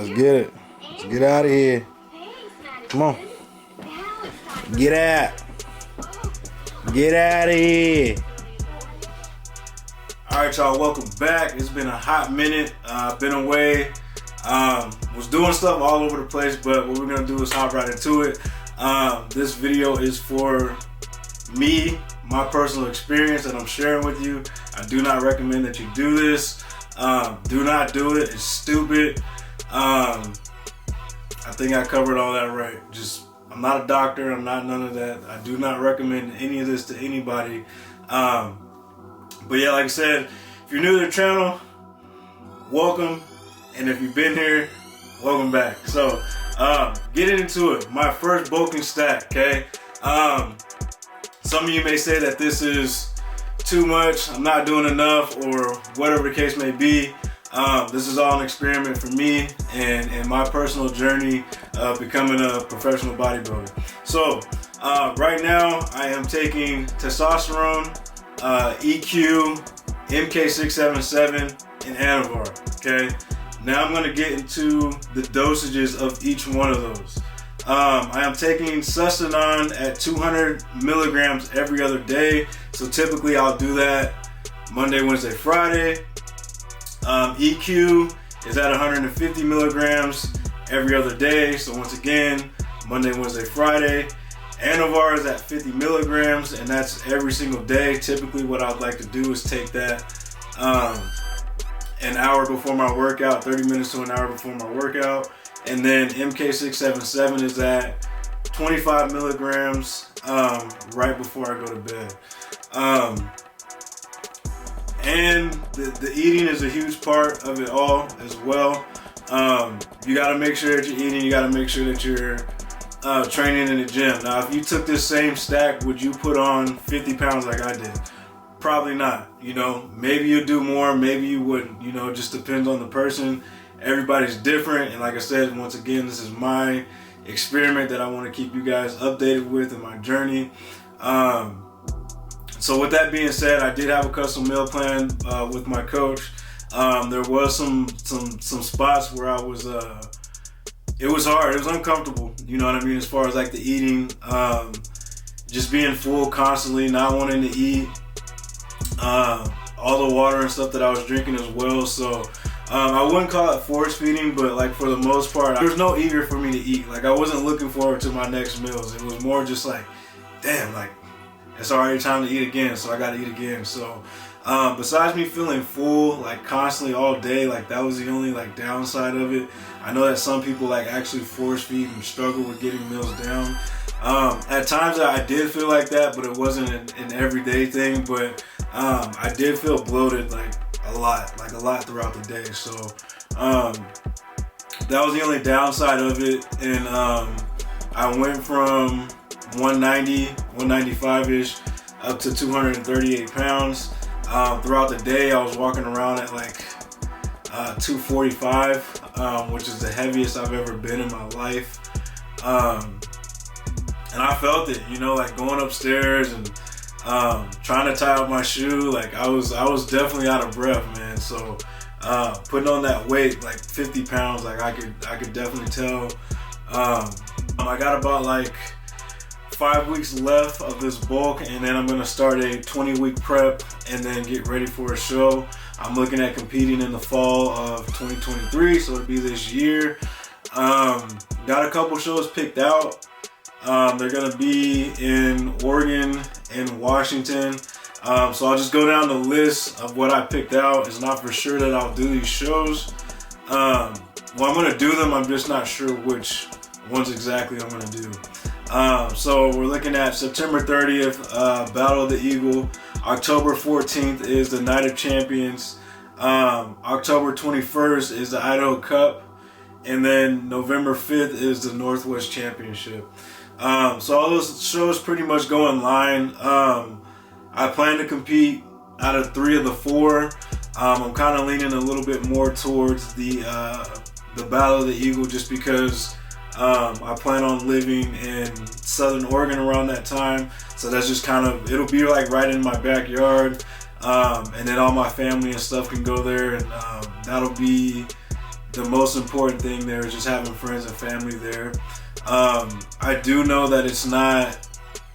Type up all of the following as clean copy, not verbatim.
Let's get it. Let's get out of here. Come on. Get out. Get out of here. Alright, y'all, welcome back. It's been a hot minute. Been away. Was doing stuff all over the place, but what we're going to do is hop right into it. This video is for me, my personal experience that I'm sharing with you. I do not recommend that you do this. Do not do it. It's stupid. I think I covered all that right. I'm not a doctor. I'm not none of that. I do not recommend any of this to anybody. But yeah, like I said, if you're new to the channel, welcome. And if you've been here, welcome back. So, getting into it. My first bulking stack, okay? Some of you may say that this is too much, I'm not doing enough, or whatever the case may be. This is all an experiment for me and my personal journey of becoming a professional bodybuilder. So, right now I am taking testosterone, EQ, MK677, and Anavar, okay? Now I'm gonna get into the dosages of each one of those. I am taking Sustanon at 200 milligrams every other day. So typically I'll do that Monday, Wednesday, Friday. EQ is at 150 milligrams every other day. So once again, Monday, Wednesday, Friday. Anavar is at 50 milligrams, and that's every single day. Typically what I'd like to do is take that an hour before my workout, 30 minutes to an hour before my workout. And then MK677 is at 25 milligrams right before I go to bed. And the eating is a huge part of it all as well. You gotta make sure that you're eating, you gotta make sure that you're training in the gym. Now, if you took this same stack, would you put on 50 pounds like I did? Probably not. You know, maybe you'd do more, maybe you wouldn't. You know, it just depends on the person. Everybody's different, and like I said, once again, this is my experiment that I want to keep you guys updated with in my journey. So with that being said, I did have a custom meal plan with my coach. There was some spots where I was it was hard, it was uncomfortable, you know what I mean, as far as like the eating, just being full constantly, not wanting to eat, all the water and stuff that I was drinking as well. So I wouldn't call it force feeding, but like for the most part, there was no eager for me to eat. Like I wasn't looking forward to my next meals. It was more just like, damn, like it's already time to eat again, so I gotta eat again. So besides me feeling full like constantly all day, like that was the only like downside of it. I know that some people like actually force feed and struggle with getting meals down. At times I did feel like that, but it wasn't an everyday thing. But I did feel bloated like a lot throughout the day. So that was the only downside of it. And I went from 190, 195-ish up to 238 pounds. Throughout the day, I was walking around at like 245, which is the heaviest I've ever been in my life. And I felt it, you know, like going upstairs and trying to tie up my shoe. Like I was definitely out of breath, man. So putting on that weight, like 50 pounds, like I could definitely tell. I got about like 5 weeks left of this bulk, and then I'm gonna start a 20-week prep and then get ready for a show. I'm looking at competing in the fall of 2023, so it'll be this year. Got a couple shows picked out. They're gonna be in Oregon and Washington. So I'll just go down the list of what I picked out. It's not for sure that I'll do these shows. Well, I'm gonna do them, I'm just not sure which ones exactly I'm gonna do. So we're looking at September 30th, Battle of the Eagle. October 14th is the Night of Champions. October 21st is the Idaho Cup. And then November 5th is the Northwest Championship. So all those shows pretty much go in line. I plan to compete out of 3 of the 4. I'm kind of leaning a little bit more towards the Battle of the Eagle, just because I plan on living in Southern Oregon around that time. So that's just kind of, it'll be like right in my backyard. And then all my family and stuff can go there, and that'll be the most important thing there is just having friends and family there. I do know that it's not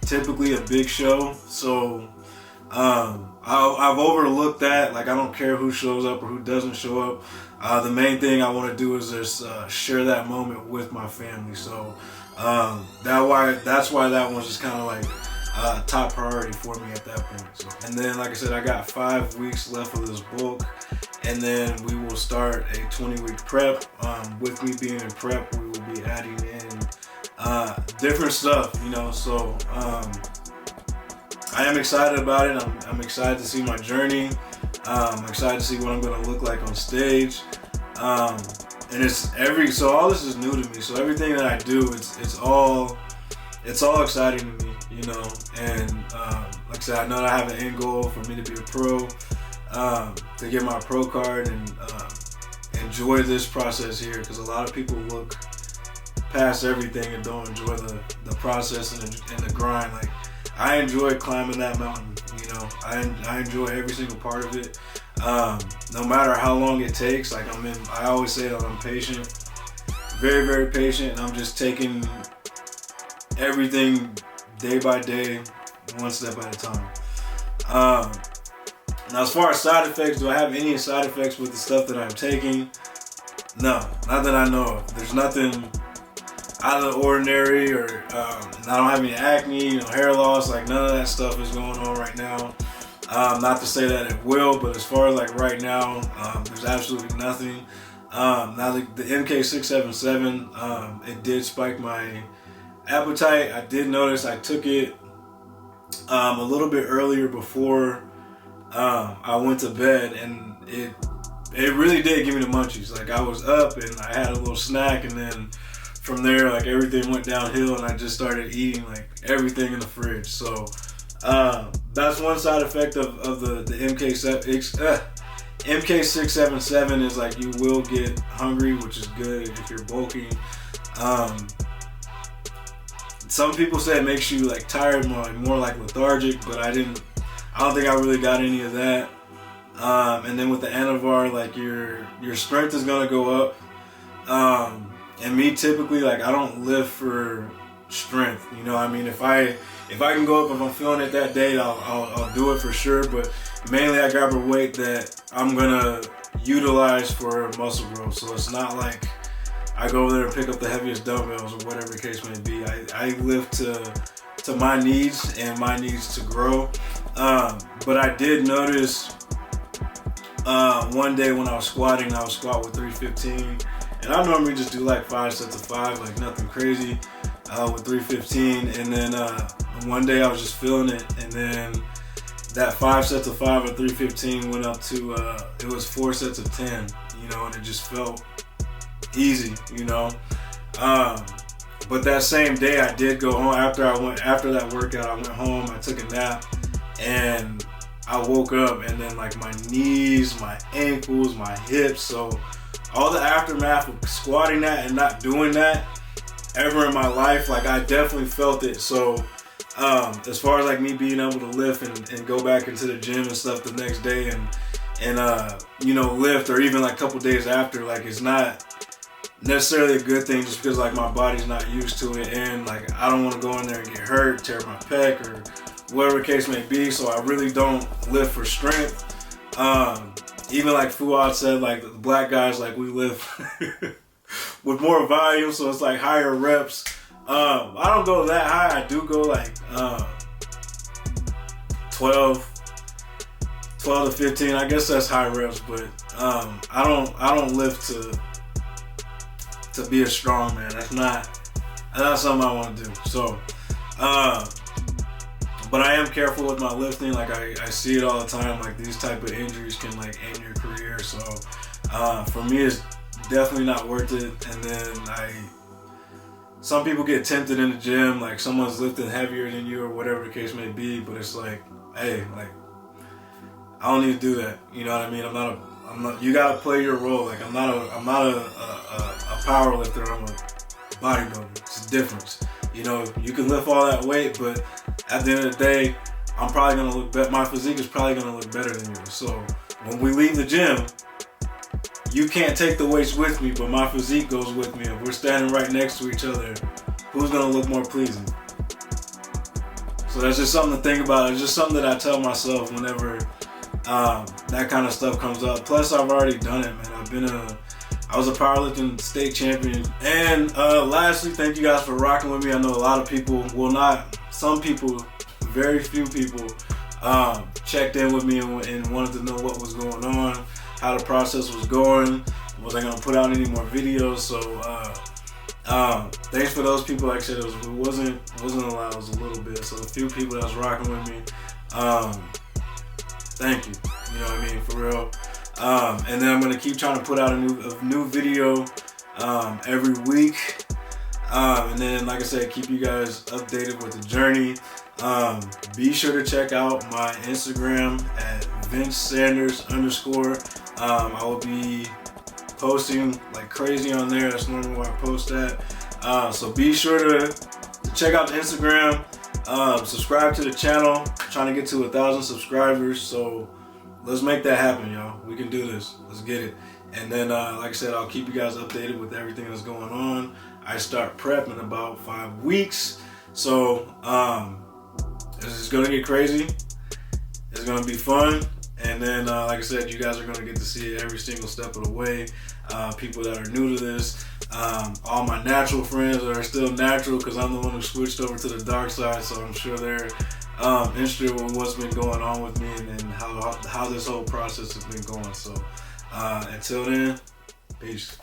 typically a big show, so I've overlooked that. Like, I don't care who shows up or who doesn't show up. The main thing I want to do is just share that moment with my family. So that's why that one's just kind of like top priority for me at that point. So, and then, like I said, I got 5 weeks left of this bulk, and then we will start a 20-week prep. With me being in prep, we will be adding in different stuff, you know. So I am excited about it. I'm excited to see my journey. I'm excited to see what I'm going to look like on stage. And so all this is new to me. So everything that I do, it's all exciting to me, you know. And like I said, I know that I have an end goal for me to be a pro, to get my pro card and enjoy this process here, because a lot of people look past everything and don't enjoy the process and the grind. Like, I enjoy climbing that mountain, you know. I enjoy every single part of it. No matter how long it takes. Like, I always say that I'm patient, very, very patient, and I'm just taking everything day by day, one step at a time. Now, as far as side effects, do I have any side effects with the stuff that I'm taking? No, not that I know of. There's nothing out of the ordinary, or I don't have any acne, you know, hair loss. Like, none of that stuff is going on right now. Not to say that it will, but as far as like right now, there's absolutely nothing. Now the MK677, it did spike my appetite. I did notice I took it a little bit earlier before I went to bed, and it really did give me the munchies. Like, I was up and I had a little snack, and then from there, like, everything went downhill, and I just started eating like everything in the fridge. So that's one side effect of the MK677 is, like, you will get hungry, which is good if you're bulking. Some people say it makes you like tired, more like lethargic, but I don't think I really got any of that. And then with the Anavar, like, your strength is gonna go up. And me, typically, like, I don't lift for strength. You know, I mean, if I can go up, if I'm feeling it that day, I'll do it for sure. But mainly, I grab a weight that I'm gonna utilize for muscle growth. So it's not like I go over there and pick up the heaviest dumbbells or whatever the case may be. I lift to my needs and my needs to grow. But I did notice one day when I was squatting, I would squat with 315. And I normally just do like 5 sets of 5, like nothing crazy, with 315. And then one day I was just feeling it, and then that 5 sets of 5 at 315 went up to it was 4 sets of 10, you know, and it just felt easy, you know. But that same day I did go home after that workout. I went home, I took a nap, and I woke up, and then like my knees, my ankles, my hips, so all the aftermath of squatting that and not doing that ever in my life, like, I definitely felt it. So as far as like me being able to lift and go back into the gym and stuff the next day and you know, lift, or even like a couple days after, like, it's not necessarily a good thing, just because like my body's not used to it, and like I don't want to go in there and get hurt, tear my pec, or whatever the case may be. So I really don't lift for strength. Even like Fuad said, like, the black guys, like, we lift with more volume, so it's like higher reps. I don't go that high. I do go like 12 to 15. I guess that's high reps, but I don't lift to be a strong man. That's not something I want to do. So but I am careful with my lifting. Like, I see it all the time. Like, these type of injuries can like end your career. So for me, it's definitely not worth it. And then some people get tempted in the gym, like someone's lifting heavier than you or whatever the case may be. But it's like, hey, like, I don't need to do that. You know what I mean? I'm not. You gotta play your role. Like, I'm not a power lifter. I'm a bodybuilder. It's a difference. You know, you can lift all that weight, but at the end of the day, I'm probably gonna look better. My physique is probably gonna look better than yours. So when we leave the gym, you can't take the weights with me, but my physique goes with me. If we're standing right next to each other, who's gonna look more pleasing? So that's just something to think about. It's just something that I tell myself whenever that kind of stuff comes up. Plus, I've already done it, man. I was a powerlifting state champion. And lastly, thank you guys for rocking with me. I know a lot of people, well, not some people, very few people checked in with me and wanted to know what was going on, how the process was going, was I gonna put out any more videos. So thanks for those people. Like I said, it wasn't a lot, it was a little bit. So a few people that was rocking with me, thank you. You know what I mean, for real. And then I'm gonna keep trying to put out a new video every week. And then, like I said, keep you guys updated with the journey. Be sure to check out my Instagram at VinceSanders_. I will be posting like crazy on there. That's normally where I post at. So be sure to check out the Instagram. Subscribe to the channel. I'm trying to get to 1,000 subscribers. So let's make that happen, y'all. We can do this. Let's get it. And then, like I said, I'll keep you guys updated with everything that's going on. I start prep in about 5 weeks. So this is gonna get crazy. It's gonna be fun. And then, like I said, you guys are gonna get to see it every single step of the way. People that are new to this, all my natural friends that are still natural, because I'm the one who switched over to the dark side. So I'm sure they're interested in what's been going on with me and how this whole process has been going. So until then, peace.